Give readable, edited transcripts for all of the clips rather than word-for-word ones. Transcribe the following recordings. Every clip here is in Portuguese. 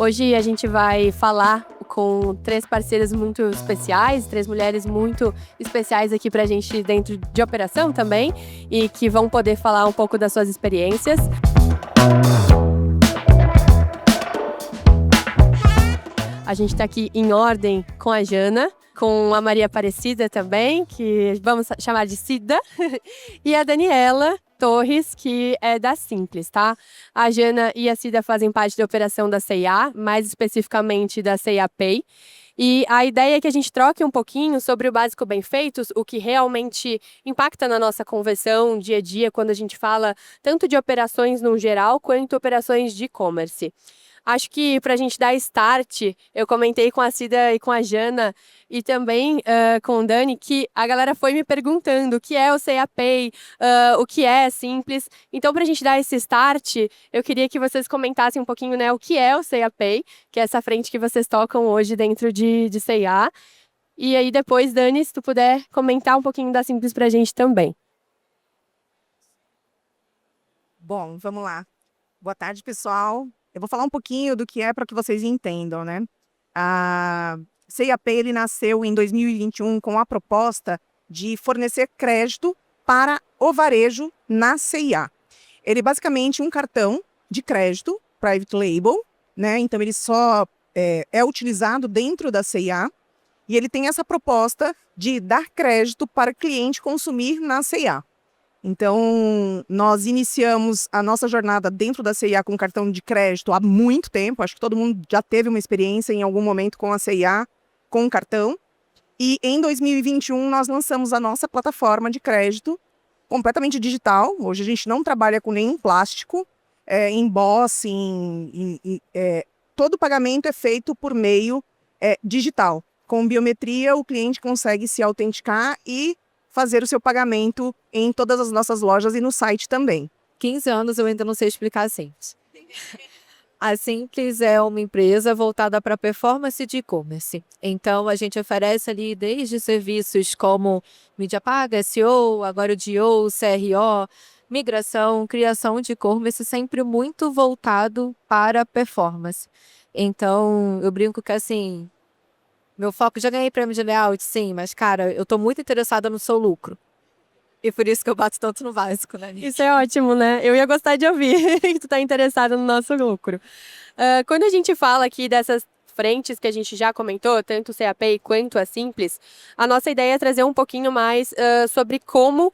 Hoje a gente vai falar com 3 parceiras muito especiais, 3 mulheres muito especiais aqui pra gente dentro de operação também, e que vão poder falar um pouco das suas experiências. A gente tá aqui em ordem com a Jana, com a Maria Aparecida também, que vamos chamar de Cida, e a Daniela Torres, que é da Simples, tá? A Jana e a Cida fazem parte da operação da C&A, mais especificamente da C&A Pay. E a ideia é que a gente troque um pouquinho sobre o básico bem feitos, o que realmente impacta na nossa conversão dia a dia, quando a gente fala tanto de operações no geral, quanto operações de e-commerce. Acho que para a gente dar start, eu comentei com a Cida e com a Jana e também com o Dani que a galera foi me perguntando o que é o C&A Pay, o que é Simples. Então, para a gente dar esse start, eu queria que vocês comentassem um pouquinho, né, o que é o C&A Pay, que é essa frente que vocês tocam hoje dentro de C&A. E aí depois, Dani, se tu puder comentar um pouquinho da Simples para a gente também. Bom, vamos lá. Boa tarde, pessoal. Eu vou falar um pouquinho do que é para que vocês entendam, né? A C&A Pay, ele nasceu em 2021 com a proposta de fornecer crédito para o varejo na C&A. Ele é basicamente um cartão de crédito, private label, né? Então ele só é utilizado dentro da C&A e ele tem essa proposta de dar crédito para o cliente consumir na C&A. Então, nós iniciamos a nossa jornada dentro da C&A com cartão de crédito há muito tempo. Acho que todo mundo já teve uma experiência em algum momento com a C&A, com cartão. E em 2021, nós lançamos a nossa plataforma de crédito completamente digital. Hoje a gente não trabalha com nenhum plástico, embossing, todo o pagamento é feito por meio digital. Com biometria, o cliente consegue se autenticar e fazer o seu pagamento em todas as nossas lojas e no site também. 15 anos eu ainda não sei explicar a Simples. A Simples é uma empresa voltada para performance de e-commerce. Então, a gente oferece ali desde serviços como mídia paga, SEO, agora o DO, CRO, migração, criação de e-commerce, sempre muito voltado para performance. Então, eu brinco que assim, meu foco, já ganhei prêmio de layout, sim, mas cara, eu tô muito interessada no seu lucro. E por isso que eu bato tanto no básico, né? Isso é ótimo, né? Eu ia gostar de ouvir que tu tá interessado no nosso lucro. Quando a gente fala aqui dessas frentes que a gente já comentou, tanto o C&A Pay quanto a Simples, a nossa ideia é trazer um pouquinho mais sobre como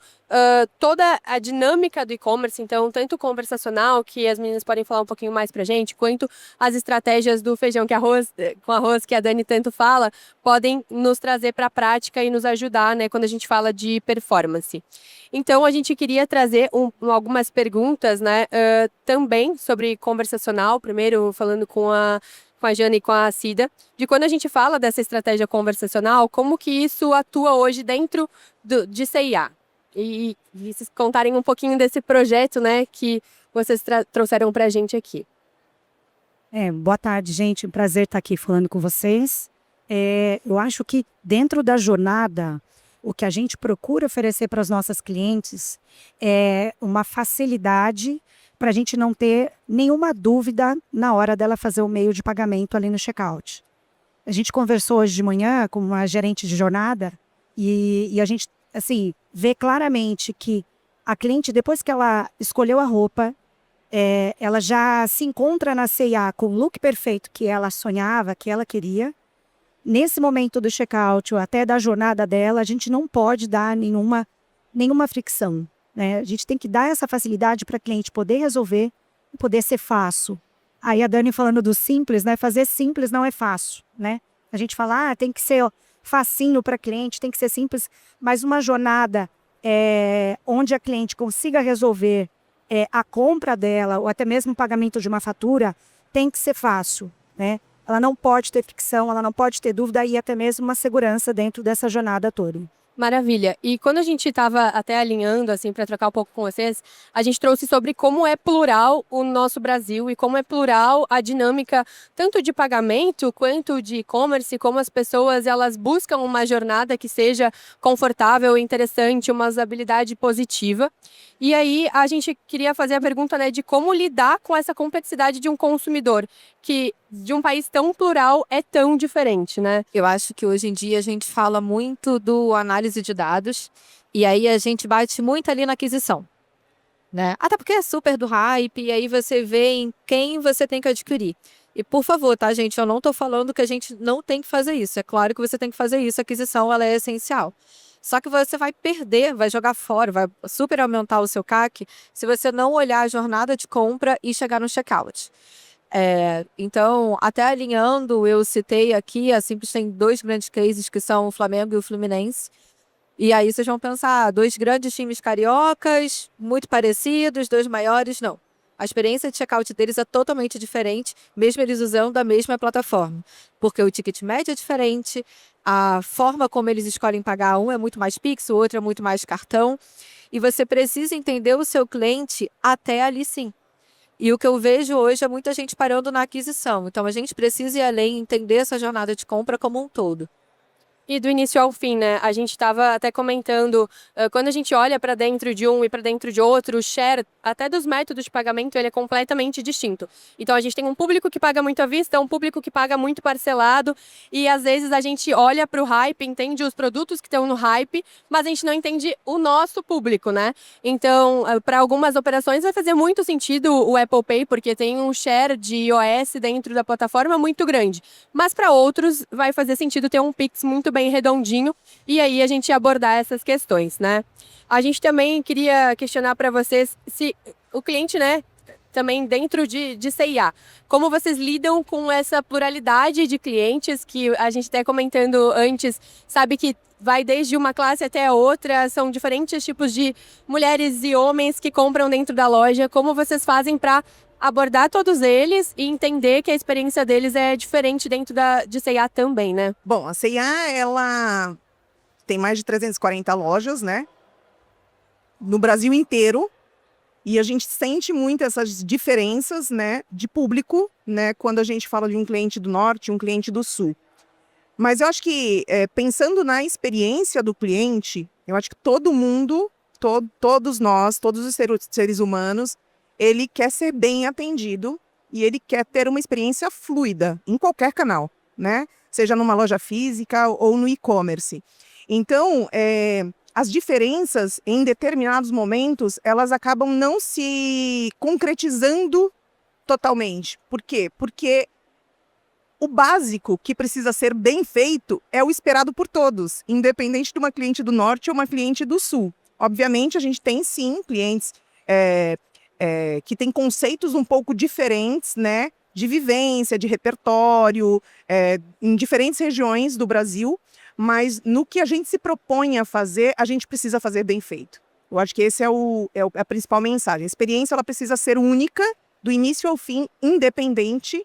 toda a dinâmica do e-commerce, então tanto o conversacional, que as meninas podem falar um pouquinho mais pra gente, quanto as estratégias do feijão com arroz que a Dani tanto fala, podem nos trazer para a prática e nos ajudar, né, quando a gente fala de performance. Então, a gente queria trazer algumas perguntas, né, também sobre conversacional, primeiro falando com a Jana e com a Cida, de quando a gente fala dessa estratégia conversacional, como que isso atua hoje dentro de C&A. E vocês contarem um pouquinho desse projeto, né, que vocês trouxeram para a gente aqui. Boa tarde, gente. Um prazer estar aqui falando com vocês. Eu acho que dentro da jornada, o que a gente procura oferecer para as nossas clientes é uma facilidade para a gente não ter nenhuma dúvida na hora dela fazer o meio de pagamento ali no checkout. A gente conversou hoje de manhã com uma gerente de jornada e a gente assim, vê claramente que a cliente, depois que ela escolheu a roupa, ela já se encontra na C&A com o look perfeito que ela sonhava, que ela queria. Nesse momento do checkout, ou até da jornada dela, a gente não pode dar nenhuma fricção, né? A gente tem que dar essa facilidade para a cliente poder resolver e poder ser fácil. Aí a Dani falando do simples, né? Fazer simples não é fácil, né? A gente fala, tem que ser facinho para a cliente, tem que ser simples, mas uma jornada onde a cliente consiga resolver a compra dela, ou até mesmo o pagamento de uma fatura, tem que ser fácil, né? Ela não pode ter fricção, ela não pode ter dúvida e até mesmo uma segurança dentro dessa jornada toda. Maravilha. E quando a gente estava até alinhando, assim, para trocar um pouco com vocês, a gente trouxe sobre como é plural o nosso Brasil e como é plural a dinâmica tanto de pagamento quanto de e-commerce, como as pessoas elas buscam uma jornada que seja confortável, interessante, uma usabilidade positiva. E aí a gente queria fazer a pergunta, né, de como lidar com essa complexidade de um consumidor que de um país tão plural é tão diferente, né? Eu acho que hoje em dia a gente fala muito do análise de dados e aí a gente bate muito ali na aquisição, né? Até porque é super do hype e aí você vê em quem você tem que adquirir. E por favor, tá, gente? Eu não tô falando que a gente não tem que fazer isso. É claro que você tem que fazer isso. A aquisição, ela é essencial. Só que você vai perder, vai jogar fora, vai super aumentar o seu CAC se você não olhar a jornada de compra e chegar no checkout. Então, até alinhando, eu citei aqui, a Simples tem 2 grandes cases que são o Flamengo e o Fluminense. E aí vocês vão pensar, 2 grandes times cariocas, muito parecidos, 2 maiores, não. A experiência de checkout deles é totalmente diferente, mesmo eles usando a mesma plataforma. Porque o ticket médio é diferente, a forma como eles escolhem pagar, um é muito mais Pix, o outro é muito mais cartão. E você precisa entender o seu cliente até ali sim. E o que eu vejo hoje é muita gente parando na aquisição. Então, a gente precisa ir além, entender essa jornada de compra como um todo. E do início ao fim, né? A gente estava até comentando, quando a gente olha para dentro de um e para dentro de outro, o share, até dos métodos de pagamento, ele é completamente distinto. Então, a gente tem um público que paga muito à vista, um público que paga muito parcelado, e às vezes a gente olha para o hype, entende os produtos que estão no hype, mas a gente não entende o nosso público, né? Então, para algumas operações vai fazer muito sentido o Apple Pay, porque tem um share de iOS dentro da plataforma muito grande. Mas para outros vai fazer sentido ter um Pix muito bem redondinho e aí a gente abordar essas questões, né? A gente também queria questionar para vocês se o cliente, né, também dentro de C&A, como vocês lidam com essa pluralidade de clientes que a gente até comentando antes, sabe que vai desde uma classe até a outra, são diferentes tipos de mulheres e homens que compram dentro da loja, como vocês fazem para abordar todos eles e entender que a experiência deles é diferente dentro de C&A também, né? Bom, a C&A, ela tem mais de 340 lojas, né? No Brasil inteiro. E a gente sente muito essas diferenças, né, de público, né, quando a gente fala de um cliente do norte e um cliente do sul. Mas eu acho que, pensando na experiência do cliente, eu acho que todo mundo, todos nós, todos os seres humanos, ele quer ser bem atendido e ele quer ter uma experiência fluida em qualquer canal, né? Seja numa loja física ou no e-commerce. Então, as diferenças em determinados momentos, elas acabam não se concretizando totalmente. Por quê? Porque o básico que precisa ser bem feito é o esperado por todos, independente de uma cliente do norte ou uma cliente do sul. Obviamente, a gente tem sim clientes que têm conceitos um pouco diferentes, né, de vivência, de repertório, em diferentes regiões do Brasil, mas no que a gente se propõe a fazer, a gente precisa fazer bem feito. Eu acho que esse é a principal mensagem. A experiência ela precisa ser única, do início ao fim, independente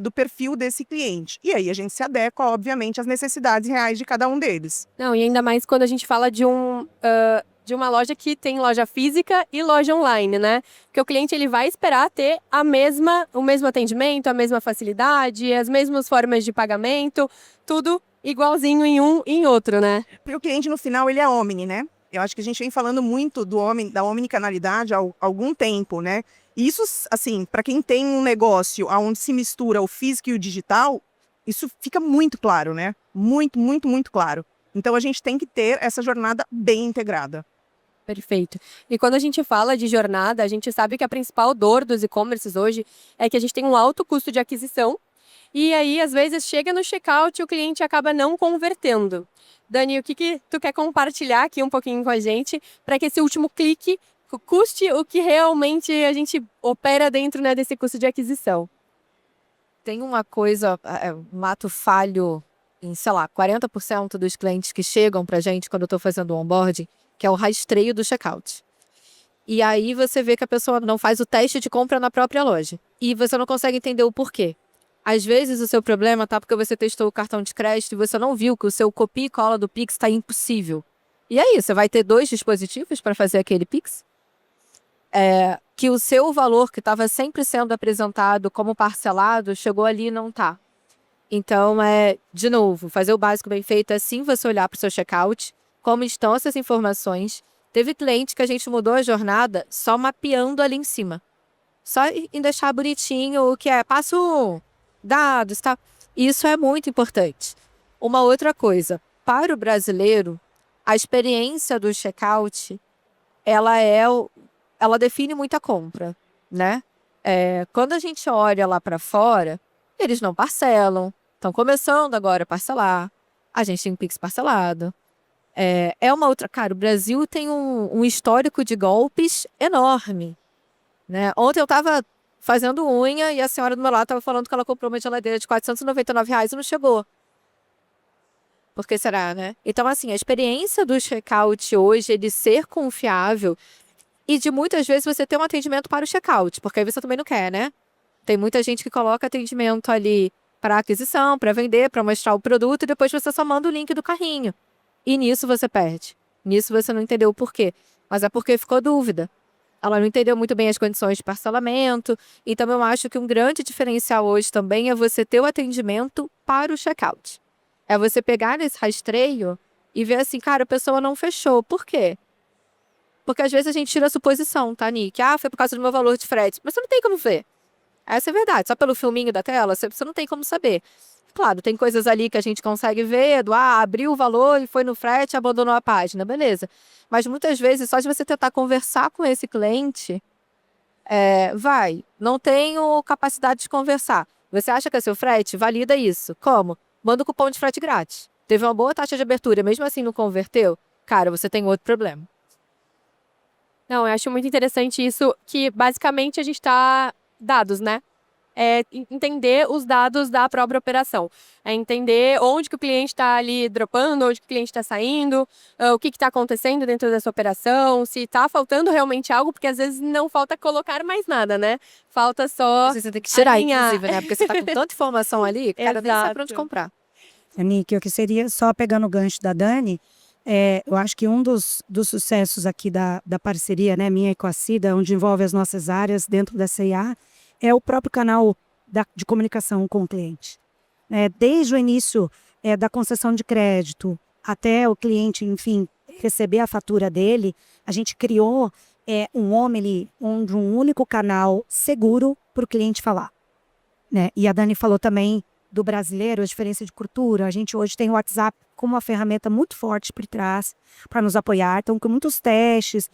do perfil desse cliente. E aí a gente se adequa, obviamente, às necessidades reais de cada um deles. Não, e ainda mais quando a gente fala de uma loja que tem loja física e loja online, né? Porque o cliente ele vai esperar ter o mesmo atendimento, a mesma facilidade, as mesmas formas de pagamento, tudo igualzinho em um e em outro, né? Porque o cliente, no final, ele é omni, né? Eu acho que a gente vem falando muito da omnicanalidade há algum tempo, né? E isso, assim, para quem tem um negócio onde se mistura o físico e o digital, isso fica muito claro, né? Muito, muito, muito claro. Então, a gente tem que ter essa jornada bem integrada. Perfeito. E quando a gente fala de jornada, a gente sabe que a principal dor dos e-commerces hoje é que a gente tem um alto custo de aquisição e aí, às vezes, chega no checkout e o cliente acaba não convertendo. Dani, o que tu quer compartilhar aqui um pouquinho com a gente para que esse último clique custe o que realmente a gente opera dentro, né, desse custo de aquisição? Tem uma coisa, um ato falho em, sei lá, 40% dos clientes que chegam pra gente quando eu tô fazendo o onboarding, que é o rastreio do checkout. E aí você vê que a pessoa não faz o teste de compra na própria loja. E você não consegue entender o porquê. Às vezes o seu problema tá porque você testou o cartão de crédito e você não viu que o seu copia e cola do Pix está impossível. E aí, você vai ter 2 dispositivos para fazer aquele Pix? Que o seu valor que estava sempre sendo apresentado como parcelado chegou ali e não tá. Então, de novo, fazer o básico bem feito é sim você olhar para o seu checkout, como estão essas informações. Teve cliente que a gente mudou a jornada só mapeando ali em cima. Só em deixar bonitinho o que é passo 1, dados, tá? Isso é muito importante. Uma outra coisa, para o brasileiro, a experiência do checkout, ela define muita compra, né? Quando a gente olha lá para fora, eles não parcelam, estão começando agora a parcelar. A gente tem um Pix parcelado. Uma outra... Cara, o Brasil tem um histórico de golpes enorme, né? Ontem eu estava fazendo unha e a senhora do meu lado estava falando que ela comprou uma geladeira de R$ 499 e não chegou. Por que será, né? Então, assim, a experiência do checkout hoje, ele ser confiável e de muitas vezes você ter um atendimento para o checkout, porque aí você também não quer, né? Tem muita gente que coloca atendimento ali para aquisição, para vender, para mostrar o produto e depois você só manda o link do carrinho. E nisso você perde. Nisso você não entendeu o porquê. Mas é porque ficou dúvida. Ela não entendeu muito bem as condições de parcelamento. Então, eu acho que um grande diferencial hoje também é você ter o atendimento para o checkout. É você pegar nesse rastreio e ver assim, cara, a pessoa não fechou. Por quê? Porque às vezes a gente tira a suposição, tá, Nick? Foi por causa do meu valor de frete. Mas você não tem como ver. Essa é a verdade. Só pelo filminho da tela, você não tem como saber. Claro, tem coisas ali que a gente consegue ver, abriu o valor e foi no frete, abandonou a página, beleza. Mas muitas vezes, só de você tentar conversar com esse cliente, não tenho capacidade de conversar. Você acha que é seu frete? Valida isso. Como? Manda o cupom de frete grátis. Teve uma boa taxa de abertura, mesmo assim não converteu? Cara, você tem outro problema. Não, eu acho muito interessante isso, que basicamente a gente tá dados, né? Entender os dados da própria operação. Entender onde que o cliente está ali dropando, onde que o cliente está saindo, o que está acontecendo dentro dessa operação, se está faltando realmente algo, porque às vezes não falta colocar mais nada, né? Falta só Você tem que tirar, alinhar. inclusive, né? Porque você tá com tanta informação ali, que o cara nem sabe pra onde comprar. Nick, o que seria, só pegando o gancho da Dani, eu acho que um dos sucessos aqui da parceria, né, minha e com a Cida, onde envolve as nossas áreas dentro da CIA, é o próprio canal de comunicação com o cliente. Desde o início da concessão de crédito até o cliente, enfim, receber a fatura dele, a gente criou um único canal seguro para o cliente falar. Né? E a Dani falou também do brasileiro, a diferença de cultura. A gente hoje tem o WhatsApp como uma ferramenta muito forte por trás para nos apoiar. Então, com muitos testes,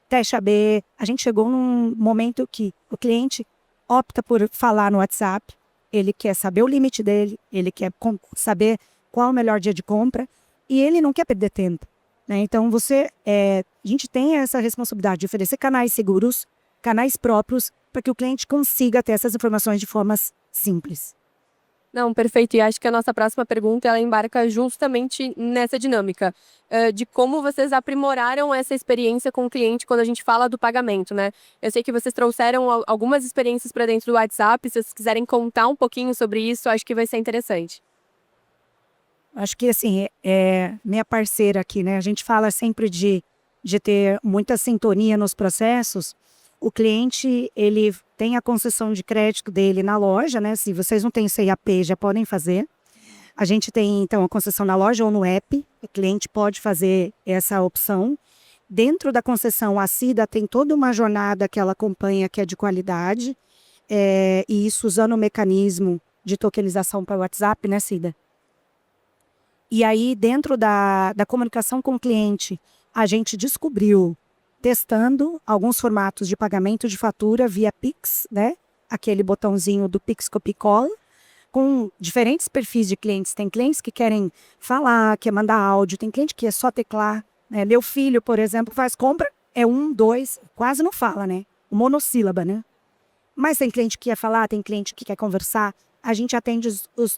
teste AB. A gente chegou num momento que o cliente opta por falar no WhatsApp, ele quer saber o limite dele, ele quer saber qual é o melhor dia de compra e ele não quer perder tempo. Né? Então, a gente tem essa responsabilidade de oferecer canais seguros, canais próprios, para que o cliente consiga ter essas informações de formas simples. Não, perfeito. E acho que a nossa próxima pergunta, ela embarca justamente nessa dinâmica de como vocês aprimoraram essa experiência com o cliente quando a gente fala do pagamento, né? Eu sei que vocês trouxeram algumas experiências para dentro do WhatsApp. Se vocês quiserem contar um pouquinho sobre isso, acho que vai ser interessante. Acho que, assim, minha parceira aqui, né? A gente fala sempre de ter muita sintonia nos processos. O cliente, ele tem a concessão de crédito dele na loja, né? Se vocês não têm CIAP, já podem fazer. A gente tem, então, a concessão na loja ou no app. O cliente pode fazer essa opção. Dentro da concessão, a Cida tem toda uma jornada que ela acompanha, que é de qualidade. E isso usando o mecanismo de tokenização para o WhatsApp, né, Cida? E aí, dentro da comunicação com o cliente, a gente descobriu, testando alguns formatos de pagamento de fatura via Pix, né? Aquele botãozinho do Pix Copy Cola, com diferentes perfis de clientes. Tem clientes que querem falar, quer mandar áudio, tem cliente que é só teclar. Né? Meu filho, por exemplo, faz compra, 1, 2, quase não fala, né? Monossílaba, né? Mas tem cliente que quer falar, tem cliente que quer conversar. A gente atende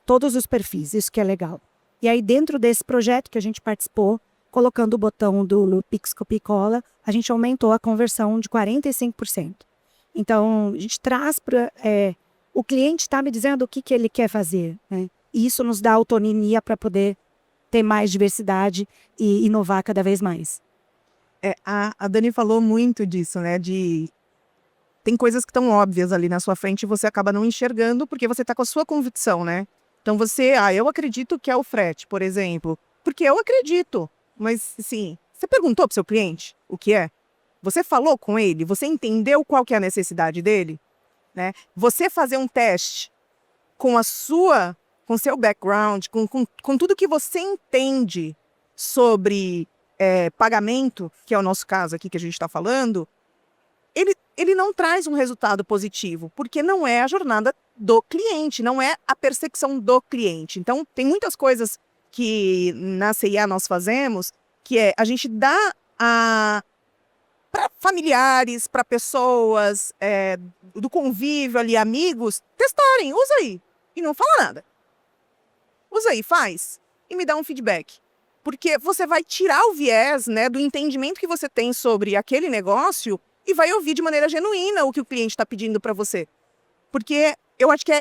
todos os perfis, isso que é legal. E aí, dentro desse projeto que a gente participou, colocando o botão do Pix Copy Cola, a gente aumentou a conversão de 45%. Então, a gente traz o cliente está me dizendo o que ele quer fazer, né? E isso nos dá autonomia para poder ter mais diversidade e inovar cada vez mais. A Dani falou muito disso, né? Tem coisas que estão óbvias ali na sua frente e você acaba não enxergando porque você está com a sua convicção, né? Então eu acredito que é o frete, por exemplo, porque eu acredito. Mas, assim, você perguntou para o seu cliente o que é? Você falou com ele? Você entendeu qual que é a necessidade dele? Né? Você fazer um teste com com seu background, com tudo que você entende sobre pagamento, que é o nosso caso aqui que a gente está falando, ele não traz um resultado positivo, porque não é a jornada do cliente, não é a percepção do cliente. Então, tem muitas coisas que na CIA nós fazemos, que a gente dá para familiares, para pessoas do convívio ali, amigos, testarem, usa aí, e não fala nada. Usa aí, faz, e me dá um feedback. Porque você vai tirar o viés, né, do entendimento que você tem sobre aquele negócio e vai ouvir de maneira genuína o que o cliente está pedindo para você. Porque eu acho que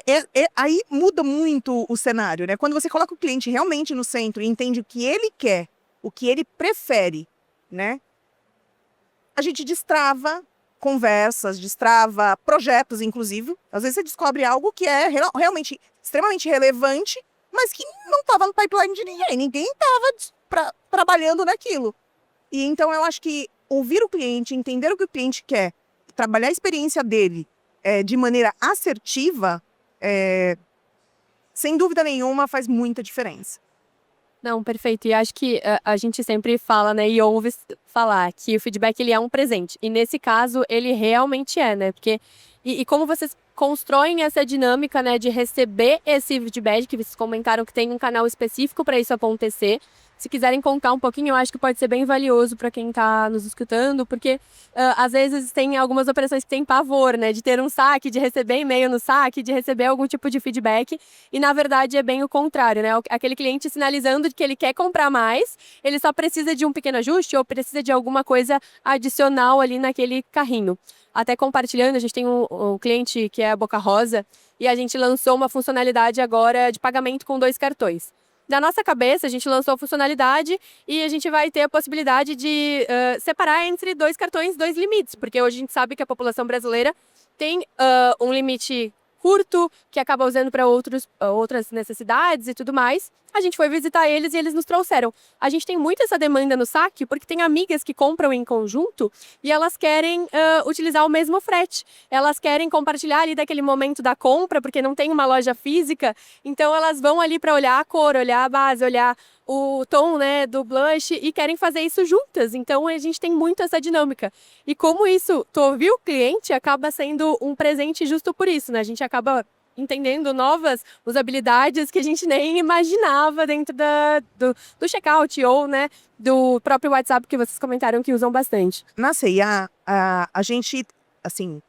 aí muda muito o cenário, né? Quando você coloca o cliente realmente no centro e entende o que ele quer, o que ele prefere, né? A gente destrava conversas, destrava projetos, inclusive. Às vezes você descobre algo que é realmente extremamente relevante, mas que não estava no pipeline de ninguém. Ninguém estava trabalhando naquilo. E então eu acho que ouvir o cliente, entender o que o cliente quer, trabalhar a experiência dele de maneira assertiva, sem dúvida nenhuma, faz muita diferença. Não, perfeito. E acho que a gente sempre fala, né, e ouve falar que o feedback ele é um presente. E nesse caso, ele realmente é, né? Porque e como vocês constroem essa dinâmica, né, de receber esse feedback, que vocês comentaram que tem um canal específico para isso acontecer. Se quiserem contar um pouquinho, eu acho que pode ser bem valioso para quem está nos escutando, porque às vezes tem algumas operações que têm pavor, né, de ter um saque, de receber e-mail no saque, de receber algum tipo de feedback, e na verdade é bem o contrário, né, aquele cliente sinalizando que ele quer comprar mais, ele só precisa de um pequeno ajuste ou precisa de alguma coisa adicional ali naquele carrinho. Até compartilhando, a gente tem um cliente que é a Boca Rosa, e a gente lançou uma funcionalidade agora de pagamento com 2 cartões. Da nossa cabeça, a gente lançou a funcionalidade e a gente vai ter a possibilidade de separar entre 2 cartões, 2 limites, porque hoje a gente sabe que a população brasileira tem um limite curto, que acaba usando para outras necessidades e tudo mais. A gente foi visitar eles e eles nos trouxeram. A gente tem muito essa demanda no saque, porque tem amigas que compram em conjunto e elas querem utilizar o mesmo frete. Elas querem compartilhar ali daquele momento da compra, porque não tem uma loja física. Então elas vão ali para olhar a cor, olhar a base, olhar o tom, né, do blush e querem fazer isso juntas. Então a gente tem muito essa dinâmica. E como isso, tu ouvir o cliente acaba sendo um presente justo por isso, né? A gente acaba entendendo novas usabilidades que a gente nem imaginava dentro do checkout ou, né, do próprio WhatsApp que vocês comentaram que usam bastante. Na CIA, a gente, assim,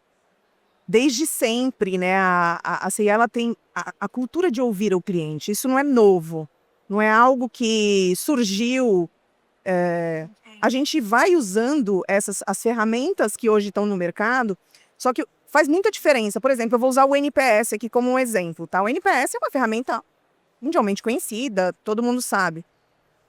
desde sempre, né, a CIA ela tem a cultura de ouvir o cliente. Isso não é novo, não é algo que surgiu. A gente vai usando as ferramentas que hoje estão no mercado, só que faz muita diferença. Por exemplo, eu vou usar o NPS aqui como um exemplo, tá? O NPS é uma ferramenta mundialmente conhecida, todo mundo sabe.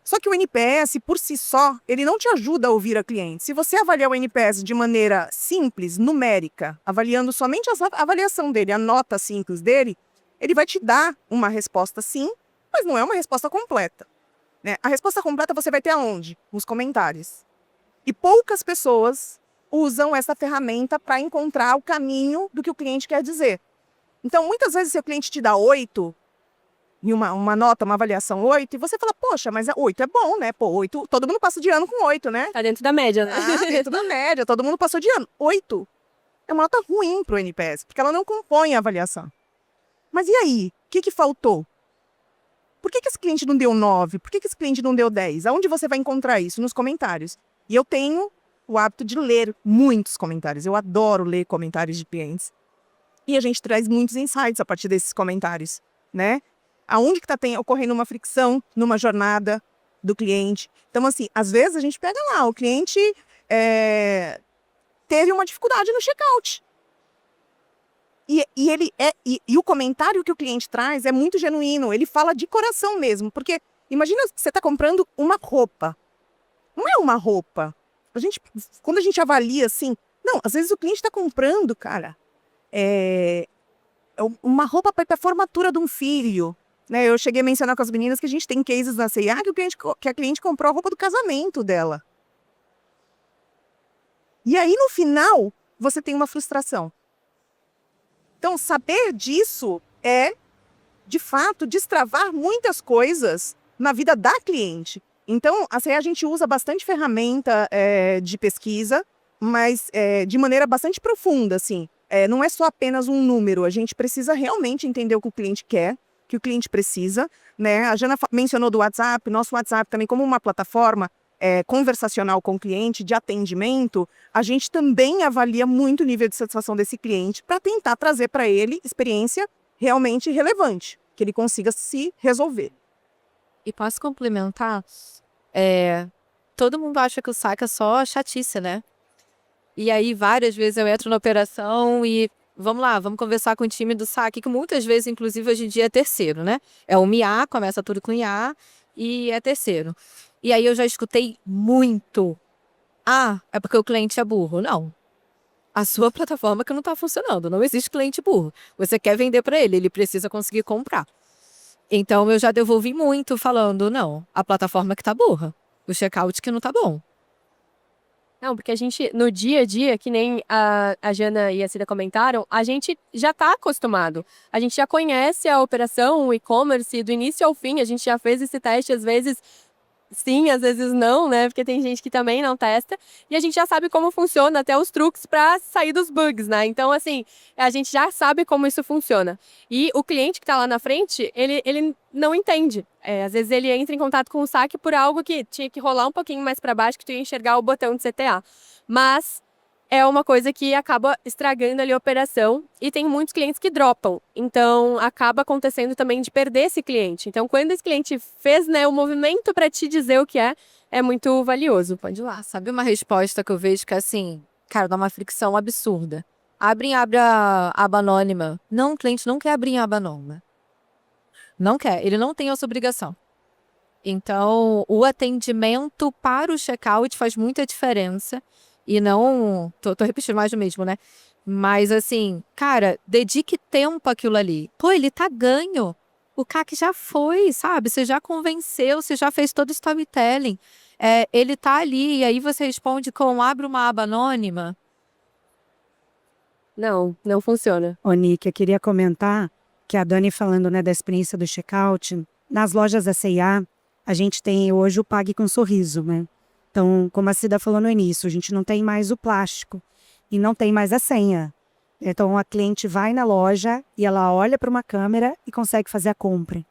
Só que o NPS, por si só, ele não te ajuda a ouvir a cliente. Se você avaliar o NPS de maneira simples, numérica, avaliando somente a avaliação dele, a nota simples dele, ele vai te dar uma resposta sim, mas não é uma resposta completa. Né? A resposta completa você vai ter aonde? Nos comentários. E poucas pessoas usam essa ferramenta para encontrar o caminho do que o cliente quer dizer. Então, muitas vezes, se o cliente te dá 8, e uma nota, uma avaliação 8, e você fala, poxa, mas 8 é bom, né? Pô, 8, todo mundo passa de ano com 8, né? Tá dentro da média, né? Dentro da média, todo mundo passou de ano. 8 é uma nota ruim para o NPS, porque ela não compõe a avaliação. Mas e aí? O que faltou? Por que esse cliente não deu 9? Por que esse cliente não deu 10? Aonde você vai encontrar isso? Nos comentários. E eu tenho o hábito de ler muitos comentários. Eu adoro ler comentários de clientes. E a gente traz muitos insights a partir desses comentários, né? Aonde que está ocorrendo uma fricção numa jornada do cliente. Então, assim, às vezes a gente pega lá, o cliente teve uma dificuldade no checkout. E o comentário que o cliente traz é muito genuíno, ele fala de coração mesmo, porque imagina que você está comprando uma roupa. Não é uma roupa. Quando a gente avalia assim, não, às vezes o cliente está comprando, cara, uma roupa para a formatura de um filho. Né? Eu cheguei a mencionar com as meninas que a gente tem cases na C&A que a cliente comprou a roupa do casamento dela. E aí, no final, você tem uma frustração. Então, saber disso é, de fato, destravar muitas coisas na vida da cliente. Então, assim, a gente usa bastante ferramenta de pesquisa, mas de maneira bastante profunda, assim. Não é só apenas um número, a gente precisa realmente entender o que o cliente quer, que o cliente precisa, né? A Jana mencionou do WhatsApp, nosso WhatsApp também como uma plataforma conversacional com o cliente, de atendimento, a gente também avalia muito o nível de satisfação desse cliente para tentar trazer para ele experiência realmente relevante, que ele consiga se resolver. E posso complementar? Todo mundo acha que o saque é só chatice, né? E aí, várias vezes eu entro na operação e vamos lá, vamos conversar com o time do saque, que muitas vezes, inclusive, hoje em dia é terceiro, né? É um IA, começa tudo com IA e é terceiro. E aí eu já escutei muito. É porque o cliente é burro. Não. A sua plataforma que não está funcionando. Não existe cliente burro. Você quer vender para ele, ele precisa conseguir comprar. Então eu já devolvi muito falando, não, a plataforma que tá burra. O checkout que não tá bom. Não, porque a gente, no dia a dia, que nem a Jana e a Cida comentaram, a gente já está acostumado. A gente já conhece a operação, o e-commerce, do início ao fim. A gente já fez esse teste, às vezes sim, às vezes não, né? Porque tem gente que também não testa. E a gente já sabe como funciona, até os truques para sair dos bugs, né? Então, assim, a gente já sabe como isso funciona. E o cliente que está lá na frente, ele não entende. Às vezes ele entra em contato com o saque por algo que tinha que rolar um pouquinho mais para baixo, que tu ia enxergar o botão de CTA. Mas é uma coisa que acaba estragando ali a operação e tem muitos clientes que dropam. Então, acaba acontecendo também de perder esse cliente. Então, quando esse cliente fez, né, o movimento para te dizer o que é muito valioso. Pode ir lá. Sabe uma resposta que eu vejo que é assim, cara, dá uma fricção absurda. Abre a aba anônima. Não, o cliente não quer abrir a aba anônima. Não quer, ele não tem essa obrigação. Então, o atendimento para o checkout faz muita diferença. E não... Tô repetindo mais do mesmo, né? Mas assim, cara, dedique tempo àquilo ali. Pô, ele tá ganho. O CAC já foi, sabe? Você já convenceu, você já fez todo o storytelling. Ele tá ali, e aí você responde com abre uma aba anônima. Não funciona. Ô, Nick, eu queria comentar que a Dani falando, né, da experiência do checkout. Nas lojas da C&A, a gente tem hoje o Pague com Sorriso, né? Então, como a Cida falou no início, a gente não tem mais o plástico e não tem mais a senha. Então, a cliente vai na loja e ela olha para uma câmera e consegue fazer a compra.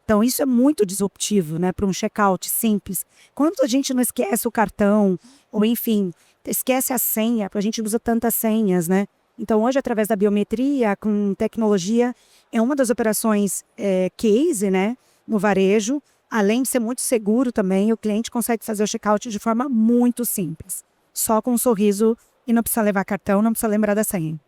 Então, isso é muito disruptivo, né, para um checkout simples. Quando a gente não esquece o cartão, ou enfim, esquece a senha, porque a gente usa tantas senhas, né? Então, hoje, através da biometria, com tecnologia, é uma das operações case, né, no varejo. Além de ser muito seguro também, o cliente consegue fazer o checkout de forma muito simples. Só com um sorriso e não precisa levar cartão, não precisa lembrar da senha.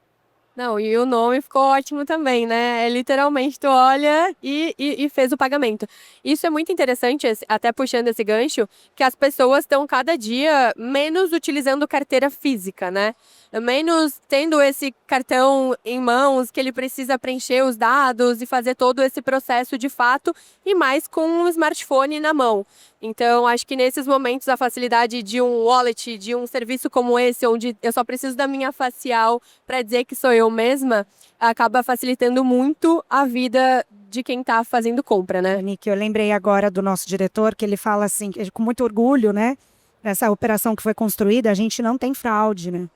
Não, e o nome ficou ótimo também, né? Literalmente, tu olha e fez o pagamento. Isso é muito interessante, até puxando esse gancho, que as pessoas estão cada dia menos utilizando carteira física, né? Menos tendo esse cartão em mãos, que ele precisa preencher os dados e fazer todo esse processo de fato, e mais com um smartphone na mão. Então, acho que nesses momentos a facilidade de um wallet, de um serviço como esse, onde eu só preciso da minha facial para dizer que sou eu mesma, acaba facilitando muito a vida de quem está fazendo compra, né? Nick, eu lembrei agora do nosso diretor, que ele fala assim, com muito orgulho, né? Essa operação que foi construída, a gente não tem fraude, né?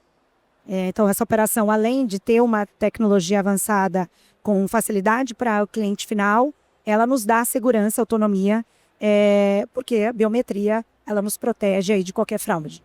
Então, essa operação, além de ter uma tecnologia avançada com facilidade para o cliente final, ela nos dá segurança, autonomia, porque a biometria, ela nos protege aí de qualquer fraude.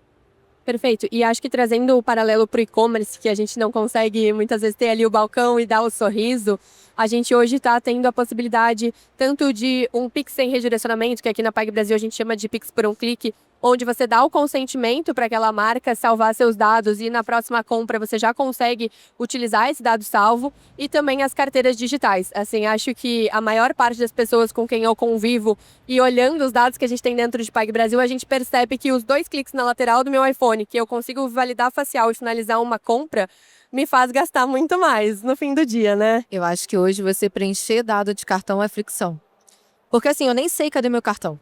Perfeito. E acho que trazendo o paralelo para o e-commerce, que a gente não consegue muitas vezes ter ali o balcão e dar o sorriso, A gente hoje está tendo a possibilidade tanto de um Pix sem redirecionamento, que aqui na PagBrasil a gente chama de Pix por um clique, onde você dá o consentimento para aquela marca salvar seus dados e na próxima compra você já consegue utilizar esse dado salvo, e também as carteiras digitais. Assim, acho que a maior parte das pessoas com quem eu convivo e olhando os dados que a gente tem dentro de PagBrasil, a gente percebe que os 2 cliques na lateral do meu iPhone, que eu consigo validar facial e finalizar uma compra, me faz gastar muito mais no fim do dia, né? Eu acho que hoje você preencher dado de cartão é fricção. Porque assim, eu nem sei cadê meu cartão.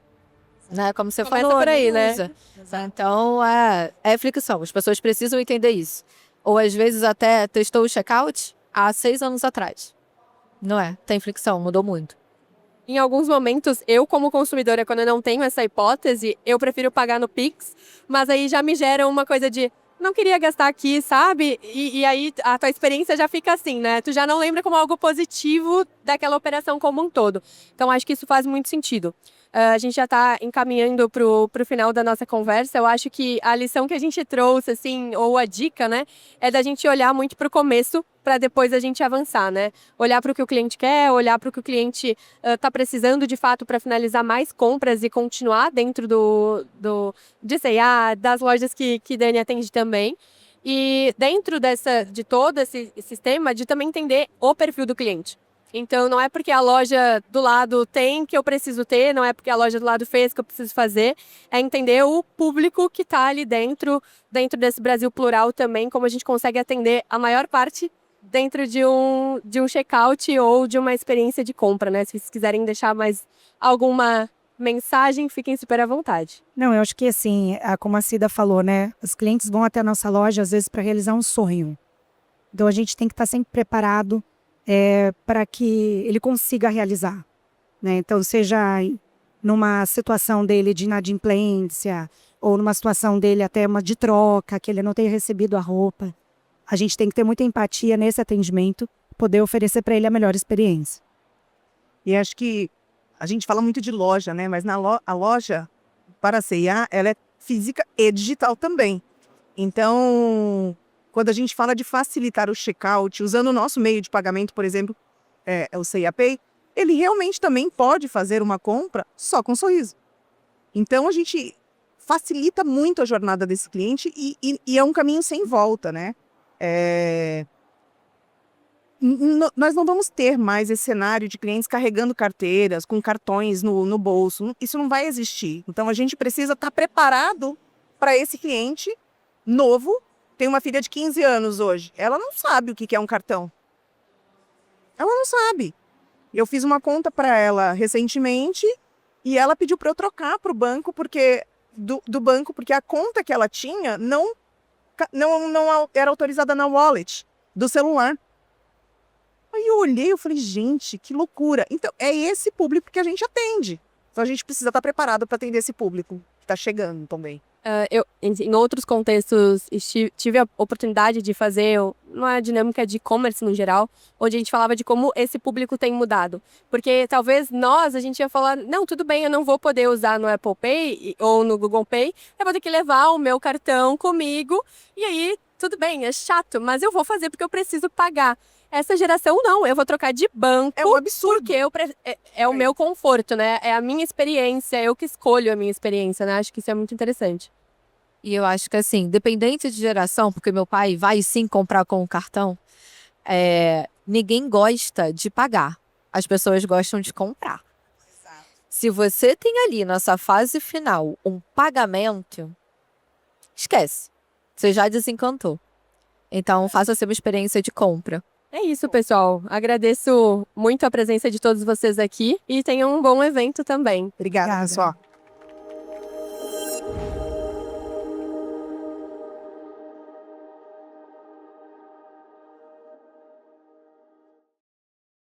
Né? Como você Começa falou, por aí, ninguém né? usa. Então, é fricção. As pessoas precisam entender isso. Ou às vezes até testou o checkout há 6 anos atrás. Não é? Tem fricção, mudou muito. Em alguns momentos, eu como consumidora, quando eu não tenho essa hipótese, eu prefiro pagar no Pix, mas aí já me gera uma coisa de não queria gastar aqui, sabe? E aí a tua experiência já fica assim, né? Tu já não lembra como algo positivo daquela operação como um todo. Então, acho que isso faz muito sentido. A gente já está encaminhando pro final da nossa conversa. Eu acho que a lição que a gente trouxe, assim, ou a dica, né, é da gente olhar muito para o começo para depois a gente avançar, né? Olhar para o que o cliente quer, olhar para o que o cliente está precisando de fato para finalizar mais compras e continuar dentro de C&A, das lojas que Dani atende também. E dentro de todo esse sistema, de também entender o perfil do cliente. Então, não é porque a loja do lado tem que eu preciso ter, não é porque a loja do lado fez que eu preciso fazer, é entender o público que está ali dentro desse Brasil plural também, como a gente consegue atender a maior parte dentro de um checkout ou de uma experiência de compra, né? Se vocês quiserem deixar mais alguma mensagem, fiquem super à vontade. Não, eu acho que assim, como a Cida falou, né? Os clientes vão até a nossa loja, às vezes, para realizar um sonho. Então, a gente tem que estar sempre preparado para que ele consiga realizar, né? Então, seja numa situação dele de inadimplência, ou numa situação dele até uma de troca, que ele não tenha recebido a roupa. A gente tem que ter muita empatia nesse atendimento, poder oferecer para ele a melhor experiência. E acho que a gente fala muito de loja, né? Mas a loja, para a C&A, ela é física e digital também. Então, quando a gente fala de facilitar o checkout, usando o nosso meio de pagamento, por exemplo, é o C&A Pay, ele realmente também pode fazer uma compra só com sorriso. Então, a gente facilita muito a jornada desse cliente e é um caminho sem volta, né? Nós não vamos ter mais esse cenário de clientes carregando carteiras, com cartões no bolso. Isso não vai existir. Então, a gente precisa estar preparado para esse cliente novo. Tem uma filha de 15 anos hoje. Ela não sabe o que é um cartão. Ela não sabe. Eu fiz uma conta para ela recentemente e ela pediu para eu trocar para o banco do banco, porque a conta que ela tinha não era autorizada na wallet do celular. Aí eu olhei e falei, gente, que loucura. Então, é esse público que a gente atende. Então, a gente precisa estar preparado para atender esse público que está chegando também. Eu, em outros contextos, tive a oportunidade de fazer uma dinâmica de e-commerce no geral, onde a gente falava de como esse público tem mudado. Porque talvez a gente ia falar, não, tudo bem, eu não vou poder usar no Apple Pay ou no Google Pay, eu vou ter que levar o meu cartão comigo, e aí, tudo bem, é chato, mas eu vou fazer porque eu preciso pagar. Essa geração não, eu vou trocar de banco. É um absurdo. Porque é o meu conforto, né? É a minha experiência, eu que escolho a minha experiência, né? Acho que isso é muito interessante. E eu acho que assim, dependente de geração, porque meu pai vai sim comprar com o cartão, ninguém gosta de pagar. As pessoas gostam de comprar. Exato. Se você tem ali nessa fase final um pagamento, esquece. Você já desencantou. Então, faça ser uma experiência de compra. É isso, pessoal. Agradeço muito a presença de todos vocês aqui e tenham um bom evento também. Obrigada, pessoal.